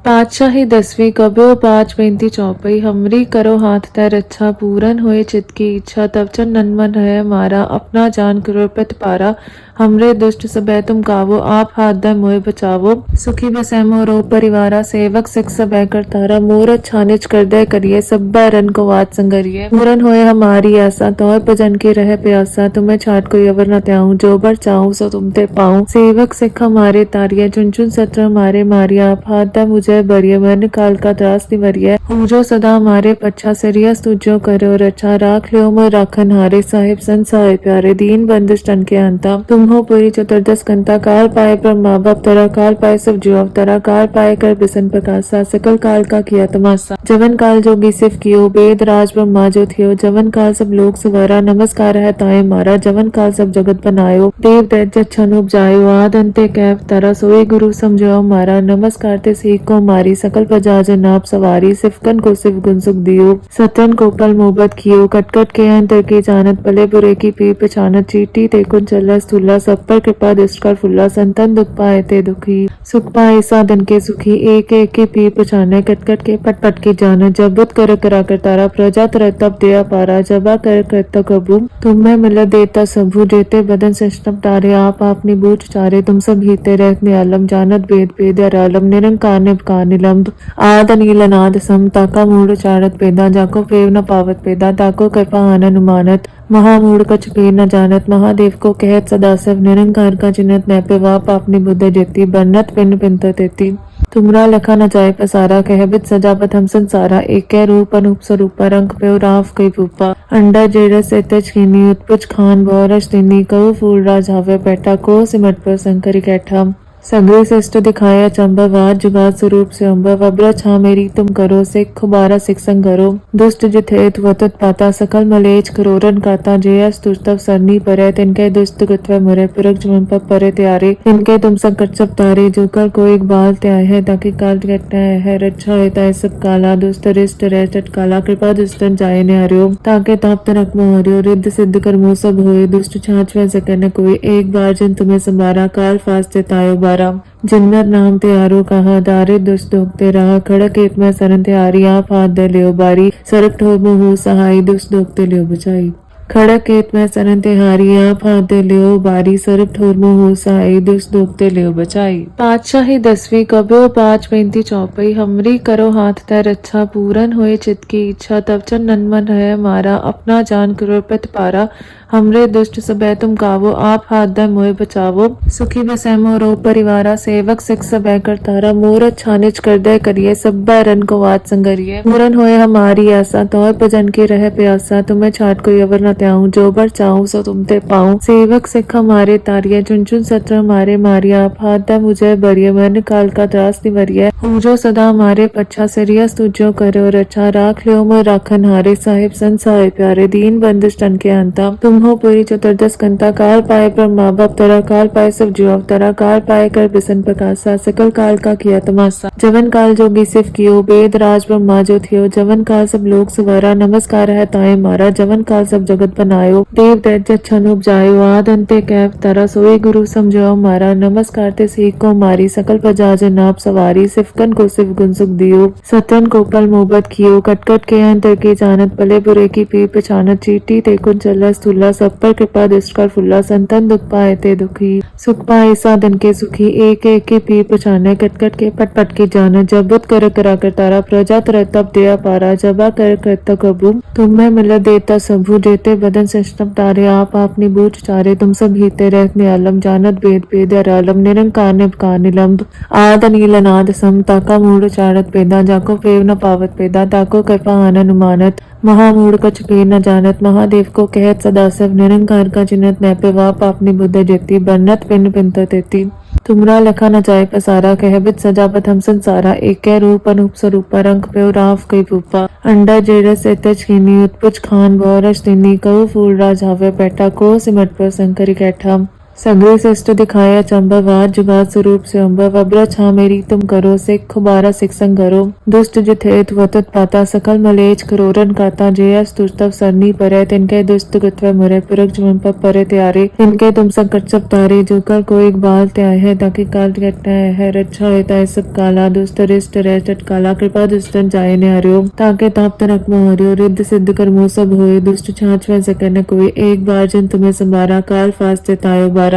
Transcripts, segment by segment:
पातशाही 10वीं कब्यो 5 चौपई हमरी करो हाथ तैर अच्छा पूरन होए चित की इच्छा तब चन नन्मन है मारा अपना जान करो प्रत पारा हमरे दुष्ट सबे तुम गावो आप हाथ दे मोए बचावो सुखी बसै मोरो परिवारा सेवक सिख सबे कर तारा मोर छानिच कर दे करिए सब रन को वात संगरिए पूरन होए हमारी आशा तौर भजन के रह प्यासा तुम्हें छाट कोई अवर न त्याऊं जो बर चाहूं सो तुम ते पाऊं सेवक सिख हमारे तारिया चुन चुन सत्र हमारे मारिया आप हाथ दे मुझे बरिय मन काल का त्रास निवरिय जो सदा हमारे पच्छा सरिया तुझो करो रक्षा राख लियो मोर राखन हारे साहिब संसाय प्यारे दीन बंदिश तन के अंता तुम हो पूरी चतुर्दश कंता काल पाए पर माँ बाप तरा काल पाए सब जीव अवतरा काल पाए कर बिसन प्रकाशा सकल काल का किया तमाशा जवन काल जोगी सिफ कियो वेद राज ब्रह्मा जो थियो जवन काल सब लोग सुवारा नमस्कार है ताए मारा जवन काल सब जगत बनायो देव दैत्य छन उपजायो आद अंते कैफ तरा सोई गुरु समझो मारा नमस्कार ते सीख को मारी सकल प्रजा जन आप सवारी सिफकन को सिफ गुण सुख दियो सतन को कल मोहब्बत कियो कटकट के अंतर के जानत भले बुरे की पी पहचानत चीटी ते कुन चला स्थूला सब पर कृपा दृष्ट कर फुल्ला संतन दुख पाए ते दुखी सुख पाए साधन के सुखी एक एक के पी पहचाने कटकट के पट पट के जानत जब बुत कर करा कर तारा प्रजा तर तब दया पारा जबा कर करता कबू तुम्हें मिल देता सबू जेते बदन सिस्टम तारे आप अपनी बूझ चारे तुम सब हीते रहते आलम जानत वेद वेद आलम निरंकार निबकार निलंब आद अनिल अनाद सम ताका मूढ़ चारत पेदा जाको फेव न पावत पेदा ताको कृपा आनन उमानत महामूढ़ कछ पीर न जानत महादेव को कहत सदाशिव निरंकार का चिन्हत नैपे वाप अपनी बुद्ध जेती बन्नत पिन पिंत तेती तुमरा लखा न जाय पसारा कहबित सजापत हम संसारा एक रूप अनूप स्वरूप रंग पे राव कई रूपा अंडा जेरस एतच खीनी उत्पुच खान बोरश दिनी कऊ फूल राज हावे बैठा को सिमट पर संकरी कैठा सगरे श्रेष्ठ दिखाया चंबा जुगात स्वरूप से अम्बा वब्र छा मेरी तुम करो सिख खुबारा सिख संग करो दुष्ट जिथेत वतत पाता सकल मलेच करोरन काता जयस तुस्तव सरनी परे तिनके दुष्ट गत्व मुरे पुरख जुमन पर परे त्यारे तिनके तुम संकट सब तारे जो कर को एक बाल त्याय है ताकि काल घटना है रक्षा होता है सब काला दुष्ट रिष्ट रह चटकाला कृपा दुष्टन जाय ने हरियो ताके ताप तनक मोह हरियो रिद्ध सिद्ध कर मोह सब होए दुष्ट छाछ वह सकर न कोई एक बार जन तुम्हें संभारा काल फास्ते तायो बारा जिन्नर नाम ते आरो कहा दारे दुष्ट दोगते रहा खड़क एक में सरन ते आरी आप हाथ दे लियो बारी सरक ठोर हो सहाय दुष्ट दोगते लियो बचाई खड़क केत में सरन ते हारी आप हाथ दे लियो बारी सरक ठोर हो सहाय दुष्ट दोगते लियो बचाई पातशाही 10वीं कब्यो 5 चौपई हमरी करो हाथ तैर अच्छा पूरन होए चित की इच्छा तब चन नन्मन है मारा अपना जान करो प्रत पारा हमरे दुष्ट सबे तुम गावो आप हाथ दे मोए बचावो सुखी बसै मोरो परिवारा सेवक सिख सबे कर तारा मोर छानिच कर दे करिए सब रन को वात संगरिए पूरन होए हमारी आशा तौर भजन के रह प्यासा तुम्हें छाट कोई अवर न त्याऊं जो बर चाहूं सो तुम ते पाऊं सेवक सिख हमारे तारिया चुन चुन सत्र हमारे मारिया आप हाथ दे मुझे बरिय मन काल का त्रास निवरिय जो सदा हमारे पच्छा सरिया तुझो करो रक्षा राख लियो मोर राखन हारे साहिब संसाय प्यारे दीन बंदिश तन के अंता तुम हो पूरी चतुर्दश कंता काल पाए पर माँ बाप तरा काल पाए सब जीव अवतरा काल पाए कर बिसन प्रकाशा सकल काल का किया तमाशा जवन काल जोगी सिफ कियो वेद राज ब्रह्मा जो थियो जवन काल सब लोग सुवारा नमस्कार है ताए मारा जवन काल सब जगत बनायो देव दैत्य छन उपजायो आद अंते कैफ तरा सोई गुरु समझो मारा नमस्कार ते सीख को मारी सकल प्रजा जन आप सवारी सिफकन को सिफ गुण सुख दियो सतन को पल मोहब्बत कियो कटकट के अंतर के जानत भले बुरे की पी पहचानत चीटी ते कुन चला स्थूला सब पर कृपा दृष्ट कर फुल्ला संतन दुख पाए ते दुखी सुख पाए साधन के सुखी एक एक के पी पहचाने कटकट के पट पट के जान जब बुत कर करा कर तारा प्रजा तर तब दया पारा जबा कर करता कबू तुम्हें मिल देता सबू जेते बदन सिस्टम तारे आप अपनी बूझ चारे तुम सब हीते रहते आलम जानत वेद वेद आलम निरंकार निबकार निलंब आद अनिल अनाद सम ताका मूढ़ चारत पेदा जाको फेव न पावत पेदा ताको कृपा आनन उमानत महामूढ़ कछ पीर न जानत महादेव को कहत सदाशिव निरंकार का चिन्हत नैपे वाप अपनी बुद्ध जेती बन्नत पिन पिंत तेती तुमरा लखा न जाय पसारा कहबित सजापत हम संसारा एक रूप अनूप स्वरूप रंग पे राव कई रूपा अंडा जेरस एतच खीनी उत्पुच खान बोरश दिनी कऊ फूल राज हावे बैठा को सिमट पर संकरी कैठा सगरे श्रेष्ठ दिखाया चंबवाद जुगाद स्वरूप से अम्बव अब्र छा मेरी तुम करो सिख खुबारा सिख संग करो दुष्ट जित हेत वतत पाता सकल मलेच करोरन काता जयस तुस्तव सरनी परे तिनके दुष्ट गुत्व मुरे पुरख जुम परे त्यारे तिनके तुम संकट सब तारे जो कर को एक बाल त्याय है ताकि काल घटना है रक्षा होता है सब काला दुष्ट रिष्ट रेष्ट काला कृपा दुष्टन जाय ने हरिओ ताके ताप तनक मोह हरिओ रिद्ध सिद्ध कर मोह सब होए दुष्ट छाछ वै सकन कोई एक बार जन तुम्हें संभारा काल फास्ते तायो बारा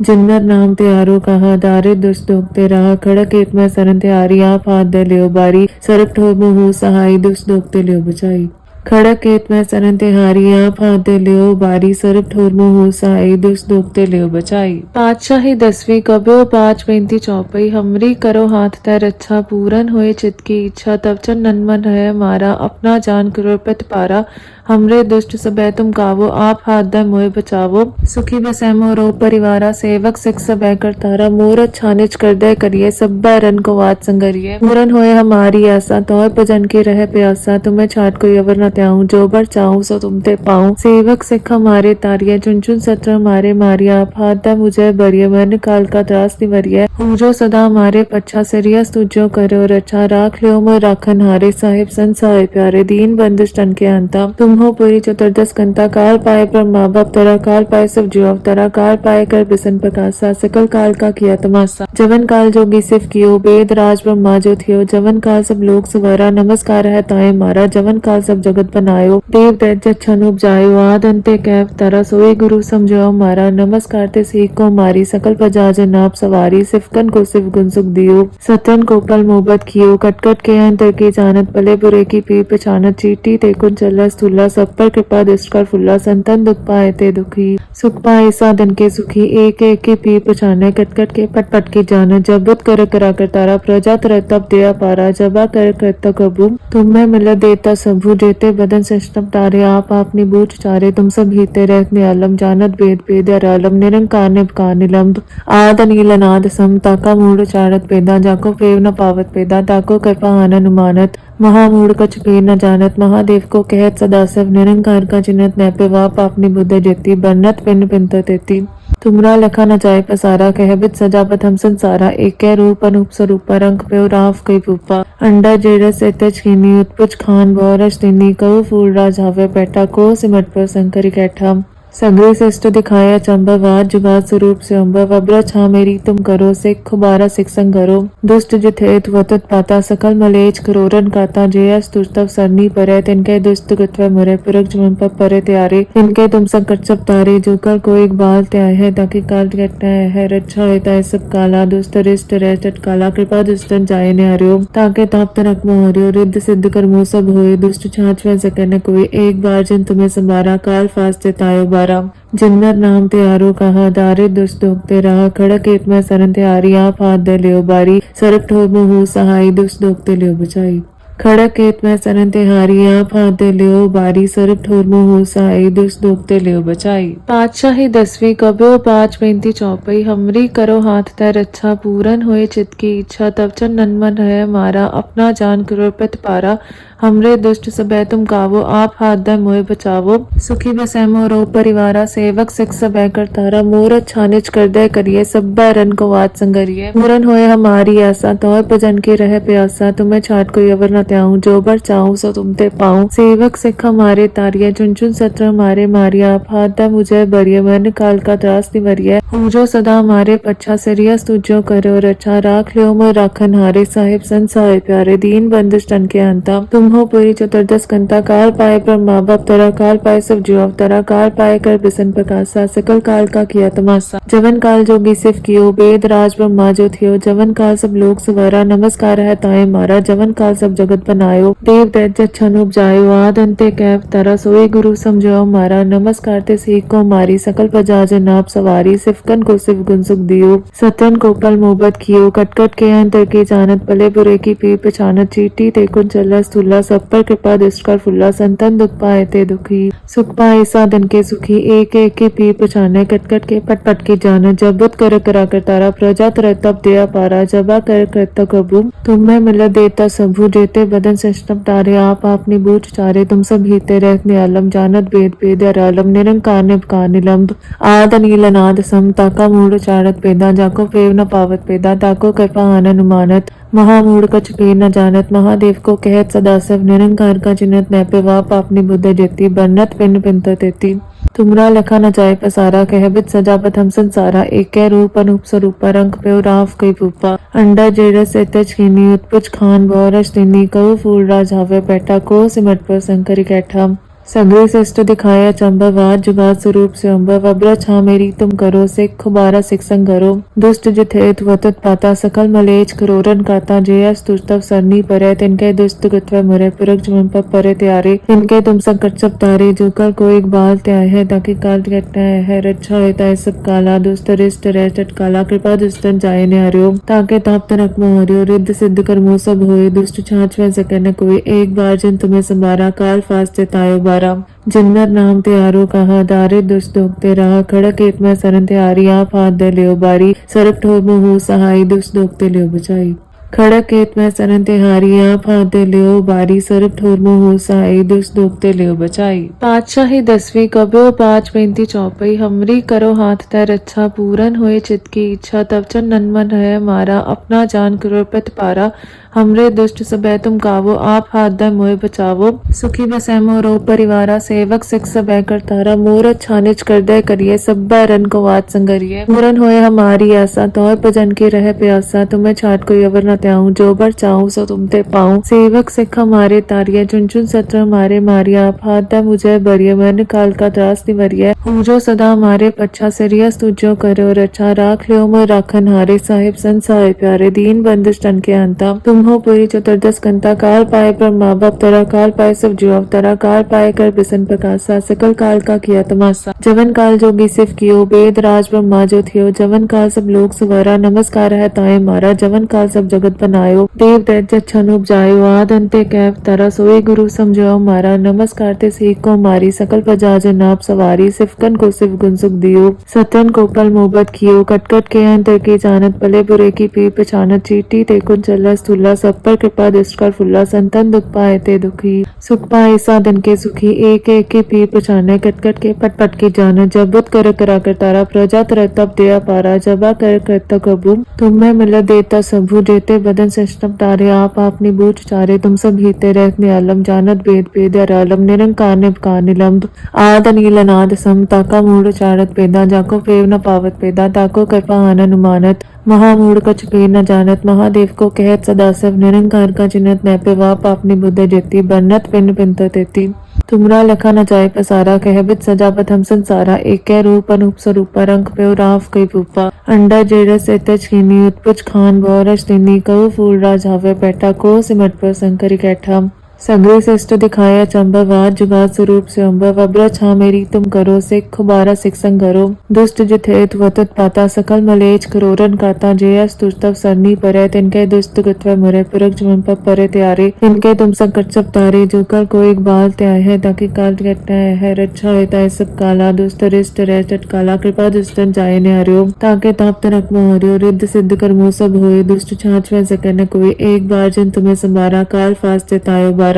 जिन्नर नाम त्यारो कहा दारे दुष्ट दोगते रहा खड़क एक में सरन त्यारी आप हाथ दे लियो बारी सरक ठोर मुँह सहाई दुष्ट दोगते लियो बचाई खड़क केत में सरन तिहारी आप हाथ दे लियो बारी सरक ठोर मुँह सहाई दुष्ट दोगते लियो बचाई। पातशाही 10वीं कब्यो 5 चौपई हमरी करो हाथ तै रक्षा पूरन होए चित की इच्छा तब चन नन्मन है मारा अपना जान कृपत पारा हमरे दुष्ट सबे तुम कावो आप हाथ दे मोए बचावो सुखी बसै मोरो परिवारा सेवक सिख सबे करतारा मोर छानिच कर दे करिए सब बैरन को वात संगरिए पूरन होए हमारी आशा तौर भजन के रह प्यासा तुम्हें छाट कोई अवर न त्याऊं जो बर चाहूं सो तुम ते पाऊं सेवक सिख हमारे तारिये चुन चुन सत्र हमारे मारिया आप हाथ दे मुझे बरिये मन काल का त्रास निवरिये जो सदा हमारे पच्छा सरिया तुझो करो रचा राख लियो मोर राखन हारे साहिब संसाय प्यारे दीन बंदिश तन के अंता तुम हो पूरी चतुर्दश कंता काल पाए ब्रह्मा बाप तरा काल पाए सब जीव अवतरा काल पाए कर बिसन प्रकाशा सकल काल का किया तमाशा जवन काल जोगी सिर्फ कियो वेद राज ब्रह्मा जो थियो जवन काल सब लोग सुवरा नमस्कार है ताए मारा जवन काल सब जगत बनायो देव दैत्य छन उपजायो आद अंते कैव तारा सोए गुरु समझो मारा नमस्कार ते सीख को मारी सकल प्रजा जन आप सवारी सिफकन को सिर्फ गुण सुख दियो सतन को पल मोहब्बत कियो कटकट के अंतर की जानत भले बुरे की पी पहचानत चीटी ते कुन चल स्थूला सब पर कृपा दृष्ट कर फुल्ला संतन दुख पाए ते दुखी सुख पाए साधन के सुखी एक एक के पी पहचाने कटकट के पट पट के जाने जबत कर करा कर तारा प्रजा तर तब दया पारा जबा कर तक कबू तुम्हें मिल देता सबू देते बदन सिस्टम तारे आप अपनी बूझ चारे तुम सब हिते रहत में आलम जानत वेद वेद आलम निरंकार निपकार निलंब आद नील अनाद सम ताका मूड चारत पेदा जाको प्रेम न पावत पेदा ताको कृपा आनन उमानत महामूढ़ कछ भी न जानत महादेव को कहत सदा सब निरंकार का चिन्हत नैपे वाप अपनी बुद्ध जेती बन्नत पिन पिंत तेती तुमरा लखा न जाय पसारा कहबित सजापत हम संसारा एक रूप अनूप स्वरूप रंग पे राफ कई पूपा अंडा जेरस एतच कीनी उत्पुच खान बौरस तिनी कऊ फूल राज हावे बैठा को सिमट पर शंकरी कैठा सगरे श्रेष्ठ दिखाया चंबवाद जुगाद स्वरूप से अम्बव अब्र छा मेरी तुम करो सिख खुबारा सिख संग करो दुष्ट जित हेत वतत पाता सकल मलेच करोरन काता जयस तुस्तव सरनी परे तिनके दुष्ट गुत्व मुरे पुरख जुम परे त्यारे तिनके तुम संकट सब तारे जो कर को एक बाल त्याय है ताकि काल घटना है रक्षा होता है सब काला दुष्ट रिष्ट रेष्ट काला कृपा दुष्टन जाय ने हरिओ ताके ताप तनक मोह हरिओ रिद्ध सिद्ध कर मोह सब होए दुष्ट छाछ वै सकन कोई एक बार जन तुम्हें संभारा काल फास्ते तायो जिन्नर नाम त्यारो कहा दारे दुष्ट दोगते रहा खड़क एक में सरन त्यारी आप हाथ दे लियो बारी सरक ठोर मुँह सहाई दुष्ट दोगते लियो बचाई खड़क केत में सरन तिहारी आप हाथ दे लियो बारी सरक ठोर मुँह सहाई दुष्ट दोगते लियो बचाई। पातशाही 10वीं कब्यो 5 चौपई हमरी करो हाथ तै रक्षा पूरन होए चित की इच्छा तब चन नन्मन है मारा अपना जान कृपत पारा हमरे दुष्ट सबे तुम कावो आप हाथ दे मोए बचावो सुखी बसै मोरो परिवारा सेवक सिख सबे करतारा मोर छानिच कर दे करिए सब बैरन को वात संगरिए पूरन होए हमारी आशा तौर भजन के रह प्यासा तुम्हें छाट कोई अवर न त्याऊं जो बर चाहूं सो तुम ते पाऊं सेवक सिख हमारे तारिये चुन चुन सत्र हमारे मारिया आप हाथ दे मुझे बरिये मन काल का त्रास निवरिये जो सदा हमारे पच्छा सरिया तुझो करो रचा राख लियो मोर राखन हारे साहिब संसाय प्यारे दीन बंदिश तन के अंता तुम हो पूरी चतुर्दश कंता काल पाए ब्रह्मा बाप तरा काल पाए सब जीव अवतरा काल पाए कर बिसन प्रकाशा सकल काल का किया तमाशा जवन काल जोगी सिर्फ कियो वेद राज ब्रह्मा जो थियो जवन काल सब लोग सुवरा नमस्कार है ताए मारा जवन काल सब जगत बनायो देव दैत्य छन उपजायो आद अंते कैव तारा सोए गुरु समझो मारा नमस्कार ते सीख को मारी सकल प्रजा जन आप सवारी सिफकन को सिर्फ गुण सुख दियो सतन को पल मोहब्बत कियो कटकट के अंतर की जानत भले बुरे की पी पहचानत चीटी ते कुन चल स्थूला सब पर कृपा दृष्टि कर फुल्ला संतन दुख पाए ते दुखी सुख पाए साधन के सुखी एक एक की पी पछाने कटकट के पट पट की जान जबत कर करा कर तारा प्रजा तर तब दया पारा जबा कर कबू तुम्हें मिल देता सबू जेते बदन सिस्टम तारे आप अपनी बूझ चारे तुम सब हीते रहत नियालम जानत वेद वेद आलम निरंकार निभकार निलंब आद नील अनाद सम ताका मूढ़ चारत पेदा जाको पेव न पावत पेदा ताको कृपा आनन मानत महामूढ़ कछ पीर न जानत महादेव को कहत सदाशिव निरंकार का चिन्हत नैपे वाप अपनी बुद्ध जेती बन्नत पिंड पिंत तेती तुमरा लखा न जाय पसारा कहबित सजापत हम संसारा एक रूप अनूप स्वरूपा रंग पे राव कई भूपा अंडा जेरस एतज कीनी उत्पुज खान बोरस दिनी कऊ फूल राज हावे बैठा को सिमट पर शंकरी कैठा सगरे श्रेष्ठ दिखाया चंबवाद जुगाद स्वरूप से अम्बा वब्र छा मेरी तुम करो सिख खुबारा सिख संग करो दुष्ट जिथेत वतत पाता सकल मलेच करोरन काता जयस तुस्तव सरनी परे तिनके दुष्ट गत्व मुरे पुरख जुमन पर परे त्यारे तिनके तुम संकट सब तारे जो कल को एक बाल त्याय है ताकि काल घटना है रक्षा होता है सब काला दुष्ट रिष्ट रह चटकाला कृपा दुष्टन जाय ने हरियो ताके ताप तनक मोह हरियो रिद्ध सिद्ध कर मोह सब होए दुष्ट छाछ वह सके न कोई एक बार जिन तुम्हें संभारा काल फास्ते तायो बारा जिन्नर नाम ते आरो कहा दारे दुष्ट दोगते रहा खड़क एक में सरन ते आरी आप हाथ दे लियो बारी सरप ठोर हो सहाय दुष्ट दोगते लियो बचाई खड़क खेत में सरन ते हारी आप हाथ दे लियो बारी सरप ठोर हो सहाय दुष्ट दोगते लियो बचाई पातशाही 10वीं कब्यो 5 चौपई हमरी करो हाथ तै रक्षा पूरन होए चित की इच्छा तब चन नन्मन है मारा अपना जान कृपत पारा हमरे दुष्ट सबे तुम कावो आप हाथ दे मोए बचावो सुखी बसै मोरो परिवारा सेवक सिख सबे कर तारा मोर छानिच कर दे करिए सब रन को वात संगरिए पूरन होए हमारी आशा तोय भजन के रह प्यासा तुम्हें छाट कोई अवर न त्याऊं जो बर चाहूं सो तुम ते पाऊं सेवक सिख हमारे तारिये चुन चुन सत्र हमारे मारिया आप हाथ दे मुझे बरिये मन काल का त्रास निवरिये पूजो सदा हमारे पच्छा सिरियस तुझो करो रक्षा राख लियो मोर राखन हारे साहिब संसार प्यारे दीन बंदिश तन के अंता तुम हो पूरी चतुर्दश कंता काल पाए ब्रह्मा बाप तरा काल पाए सब जीव अवतरा काल पाए कर बिसन प्रकाशा सकल काल का किया तमाशा जवन काल जोगी सिफ कियो वेद राज ब्रह्मा जो थियो जवन काल सब लोग सुवरा नमस्कार है ताए मारा जवन काल सब जगत बनायो देव दैत्य छन उपजायो आद अंते कैव तरा सोए गुरु समझो मारा नमस्कार ते सीख को मारी सकल प्रजा जनाब सवारी सिफकन को सिफ गुण सुख दियो सतन को पल मोहब्बत कियो कटकट के अंतर की जानत भले बुरे की पी पछानत चीटी ते कुन चल्ला स्थूला सब पर कृपा दृष्टि कर फुल्ला संतन दुख पाए ते दुखी सुख पाए साधन के सुखी एक एक की पी पछाने कटकट के पट पट की जान जबत कर करा कर तारा प्रजा तर तब दया पारा जबा कर कबू तुम्हें मिल देता सबू जेते बदन सिस्टम तारे आप अपनी बूझ चारे तुम सब हीते रहत नियालम जानत वेद वेद आलम निरंकार निभकार निलंब आद नील अनाद सम ताका मूढ़ चारत पेदा जाको पेव न पावत पेदा ताको कृपा आनन मानत महामूढ़ कछ पीर न जानत महादेव को कहत सदाशिव निरंकार का चिन्हत नैपे वाप अपनी बुद्ध जेती बन्नत पिंड पिंत तेती तुमरा लखा न जाय पसारा कहबित सजापत हम संसारा एक रूप अनूप स्वरूपा रंग पे राव कई भूपा अंडा जेरस एतज कीनी उत्पुज खान बोरस दिनी कऊ फूल राज हावे बैठा को सिमट पर शंकरी कैठा सगरे श्रेष्ठ दिखाया चंबवाद जुगाद स्वरूप से अम्बा वब्र छा मेरी तुम करो सिख खुबारा सिख संग करो दुष्ट जिथेत वतत पाता सकल मलेच करोरन काता जयस तुस्तव सरनी परे तिनके दुष्ट गत्व मुरे पुरख जुमन पर परे त्यारे तिनके तुम संकट सब तारे जो कल को एक बाल त्याय है ताकि काल घटना है रक्षा होता है सब काला दुष्ट रिष्ट रह चटकाला कृपा दुष्टन जाय ने हरियो ताके ताप तनक मोह हरियो रिद्ध सिद्ध कर मोह सब होए दुष्ट छाछ वह सके न कोई एक बार जिन तुम्हें संभारा काल फास्ते तायो बारा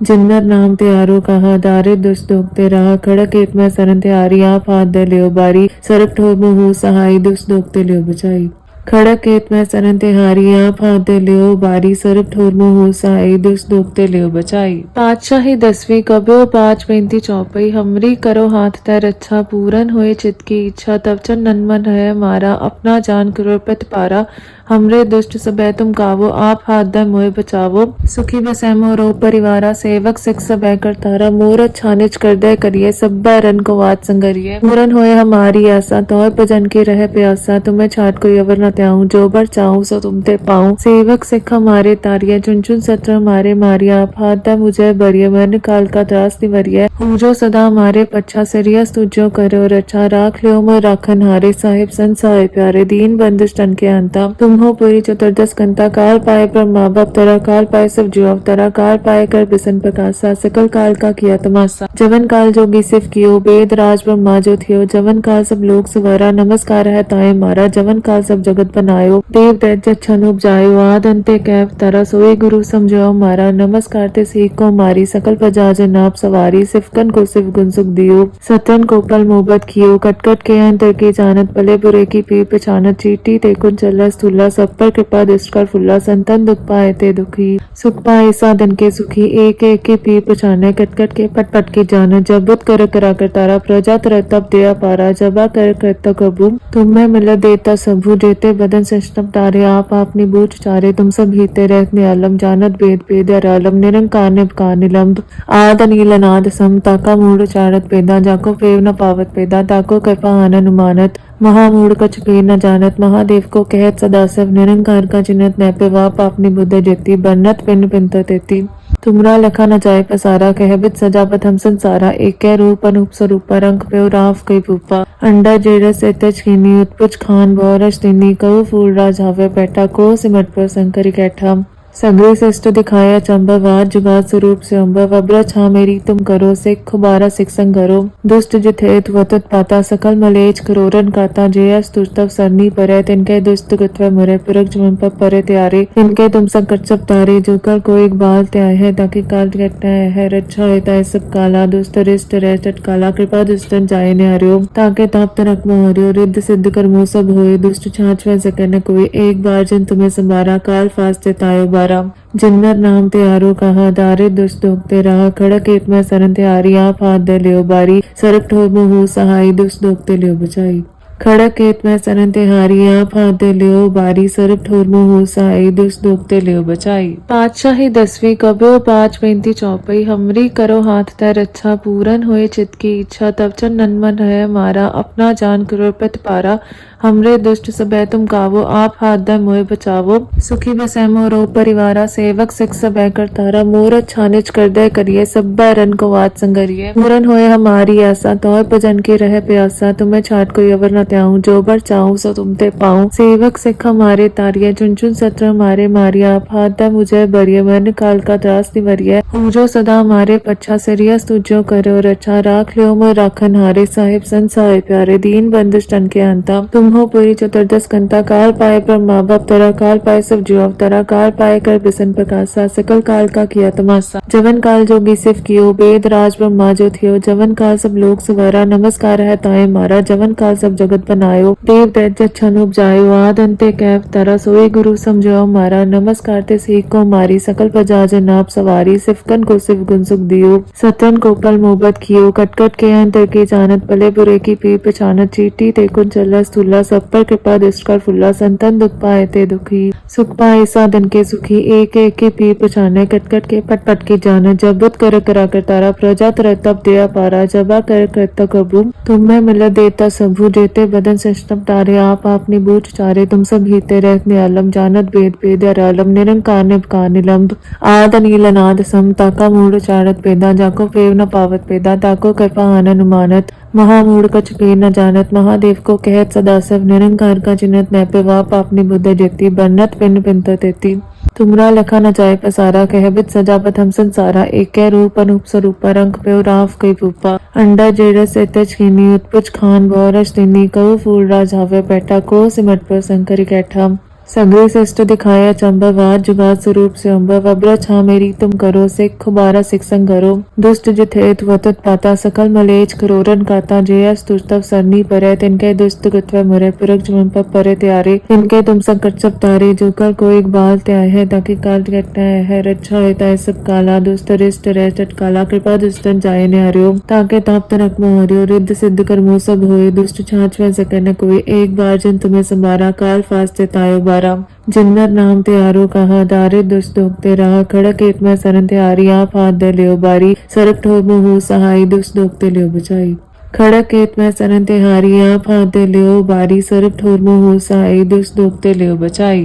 जिन्नर नाम ते आरो कहा दारे दुष्ट दोगते रहा खड़क एक में सरन ते आरी आप हाथ दे लियो बारी सरप ठोर हो सहाय दुष्ट दोगते लियो बचाई खड़क खेत में सरन ते हारी आप हाथ दे लियो बारी सरप ठोर हो सहाय दुष्ट दोगते लियो बचाई पातशाही 10वीं कब्यो 5 चौपई हमरी करो हाथ तै रक्षा पूरन होए चित की इच्छा तब चन नन्मन है मारा अपना जान कृपत पारा हमरे दुष्ट सबे तुम कावो आप हाथ दे मोए बचावो सुखी बसै मोरो परिवारा सेवक सिख सबे कर तारा मोर छानिच कर दे करिए सब रन को वात संगरिए पूरन होए हमारी आशा तोय भजन के रह प्यासा तुम्हें छाट कोई अवर न त्याऊं, जो बर चाऊं सो तुम ते पाऊं। सेवक सिख हमारे तारिया, चुन चुन सत्र हमारे मारिया। आप हाथ दा मुझे बरिया, मरन काल का त्रास निवरिया। पूजो सदा हमारे पच्छा, सिरिया तुझो करो रक्षा। राख लियो मोर राखन हारे, साहिब संत साहिब प्यारे। दीन बंधु तन के अंता, तुम हो पूरी चतुर्दश कंता। काल पाए ब्रह्मा बाप तरा, काल पाए सब जीव अवतरा। काल पाए कर बिसन प्रकाशा, सकल काल का किया तमाशा। जवन काल जोगी सिफ कियो, वेद राज ब्रह्मा जो थियो। जवन काल सब लोग सवारा, नमस्कार है ताए मारा। जवन काल सब जगत बनायो, देव दैत्य छन उपजायो। आद अंते कैव तारा, सोई गुरु समझो मारा। नमस्कार ते सीख को मारी, सकल प्रजा जन आप सवारी। सिफकन को सिफ गुण सुख दियो, सतन को पल मोहब्बत कियो। कटकट के अंतर की जानत, भले बुरे की पीर पहचानत। चीटी ते कुन चला स्थूला, सब पर कृपा दृष्ट कर फुल्ला। संतन दुख पाए ते दुखी, सुख पाए साधन के सुखी। एक एक के पीर पहचाने, कटकट के पट पट के जाने। जब बुत कर करा कर तारा, प्रजा तर तब दया पारा। जबा कर करता कबू, तुम में मिल देता सबू। देते बदन सिस्टम तारे, आप अपनी बूझ चारे। तुम सब हीते रहत नियालम, जानत भेद भेद आलम। निरंकार निपकार निलंब, आद नील अनाद सम। ताका मूढ़ चारत पेदा, जाको पेव न पावत पेदा। ताको कृपा आन अनुमानत, महामूढ़ कछ भी न जानत। महादेव को कहत सदा सब, निरंकार का चिन्हत नैपे। वाप अपनी बुद्ध जेती, बन्नत पिन पिंत तेती। तुमरा लखा न जाय पसारा, कहबित सजावत हम संसारा। एक रूप अनूप स्वरूपा, रंग पे राव कई रूपा। अंडा जेरस एतच कीनी, उत्पुज खान भौरस तिनी। कऊ फूल राज हावे बैठा, को सिमट पर शंकर कैठा। सगरे श्रेष्ठ दिखाया चंबा, वाद जुगाद स्वरूप से अम्बा। वब्र छा मेरी तुम करो, सिख खुबारा सिख संग करो। दुष्ट जित हेत वतत पाता, सकल मलेच करोरन काता। जयस तुस्तव सरनी परे, तिनके दुष्ट कृत्व मुरे। पुरख जुमन पर परे त्यारे, तिनके तुम संकट सब तारे। जो कर को एक बाल त्याय है, ताकि काल कटना है। रक्षा होता है सब काला, दुष्ट रिष्ट रह काला। कृपा दुष्टन जाय ने हरियो, ताके ताप तनक मोह हरियो। रिद्ध सिद्ध कर्मो सब होए, दुष्ट छाछ वह सके न कोई। एक बार जिन तुम्हें संभारा, काल फास्ते तायो बारा। जिन्नर नाम ते आरो कहा, दारे दुष्ट दोगते रहा। खड़क एक में सरन ते आरी, आप हाथ दे लियो बारी। सरक ठोर मुँह सहाई, दुष्ट दोगते लियो बचाई। खड़क खेत में सरन ते हारी, आप हाथ दे लियो बारी। सरक ठोर मुँह सहाई, दुष्ट दोगते लियो बचाई। पातशाही 10वीं कब्यो 5 पैंती चौपई। हमरी करो हाथ तै रक्षा, पूरन होए चित की इच्छा। तब चन नन मन है मारा, अपना जान कृपत पारा। हमरे दुष्ट सबे तुम कावो, आप हाथ दे मोए बचावो। सुखी बसै मोरो परिवारा, सेवक सिख सबे कर तारा। मोर छानिच कर दे करिए, सब रन को वात संगरिए। पूरन होए हमारी आशा, तौर भजन के रह प्यासा। तुम्हें छाट कोई अवर न त्याऊं, जो बर चाऊं सो तुम ते पाऊं। सेवक सिख हमारे तारिया, चुन चुन सत्र हमारे मारिया। आप हाथ दे मुझे बरिया, मरन काल का त्रास निवरिया। पूजो सदा हमारे पच्छा, सिरिया तुझो करो रक्षा। राख लियो मोर राखन हारे, साहिब संत साहिब प्यारे। दीन बंधु तन के अंता, तुम हो पूरी चतुर्दश कंता। काल पाए ब्रह्मा बाप तरा, काल पाए सब जीव अवतरा। काल पाए कर बिसन प्रकाशा, सकल काल का किया तमाशा। जवन काल जोगी सिफ कियो, वेद राज ब्रह्मा जो थियो। जवन काल सब लोग सवारा, नमस्कार है ताए मारा। जवन काल सब जगत बनायो, देव दैत्य छन उपजायो। आद अंते कैव तारा, सोई गुरु समझो मारा। नमस्कार ते सीख को मारी, सकल प्रजा जन आप सवारी। सिफकन को सिफ गुण सुख दियो, सतन को पल मोहब्बत कियो। कटकट के अंतर की जानत, भले बुरे की पीर पहचानत। चीटी ते कुन चला स्थूला, सब पर कृपा दृष्ट कर फुल्ला। संतन दुख पाए ते दुखी, सुख पाए साधन के सुखी। एक एक के पीर पहचाने, कटकट के पट पट के जाने। जब बुत कर करा कर तारा, प्रजा तर तब दया पारा। जबा कर करता कबू, तुम में मिल देता सबू। जेते बदन सिस्टम तारे, आप अपनी बूझ चारे। तुम सब हीते रहत नियालम, जानत भेद भेद आलम। निरंकार निपकार निलंब, आद नील अनाद सम। ताका मूढ़ चारत पेदा, जाको पेव न पावत पेदा। ताको कृपा आन अनुमानत, महामूढ़ कछ भी न जानत। महादेव को कहत सदा सब, निरंकार का चिन्हत नैपे। वाप अपनी बुद्ध जेती, बन्नत पिन पिंत तेती। तुमरा लखा न जाय पसारा, कहबित सजावत हम संसारा। एक रूप अनूप स्वरूपा, रंग पे राव कई रूपा। अंडा जेरस एतच कीनी, उत्पुज खान भौरस तिनी। कऊ फूल राज हावे बैठा, को सिमट पर शंकर कैठा। सगरे श्रेष्ठ दिखाया चंबा, वाद जुगाद स्वरूप से अम्बा। वब्र छा मेरी तुम करो, सिख खुबारा सिख संग करो। दुष्ट जित हेत वतत पाता, सकल मलेच करोरन काता। जयस तुस्तव सरनी परे, तिनके दुष्ट कृत्व मुरे। पुरख जुमन पर परे त्यारे, तिनके तुम संकट सब तारे। जो कर को एक बाल त्याय है, ताकि काल कटना है। रक्षा होता है सब काला, दुष्ट रिष्ट रह काला। कृपा दुष्टन जाय ने हरियो, ताके ताप तनक मोह हरियो। रिद्ध सिद्ध कर्मो सब होए, दुष्ट छाछ वह सके न कोई। एक बार जिन तुम्हें संभारा, काल फास्ते तायो बारा। जिन्नर नाम ते आरो कहा, दारे दुष्ट दोगते रहा। खड़क एक में सरन ते आरी, आप हाथ दे लियो बारी। सरक ठोर मुँह सहाई, दुष्ट दोगते लियो बचाई। खड़क खेत में सरन तिहारी आप हाथ दे लियो बारी सरब ठोर मुँह हो साई दुष्ट दुख ते लियो बचाई।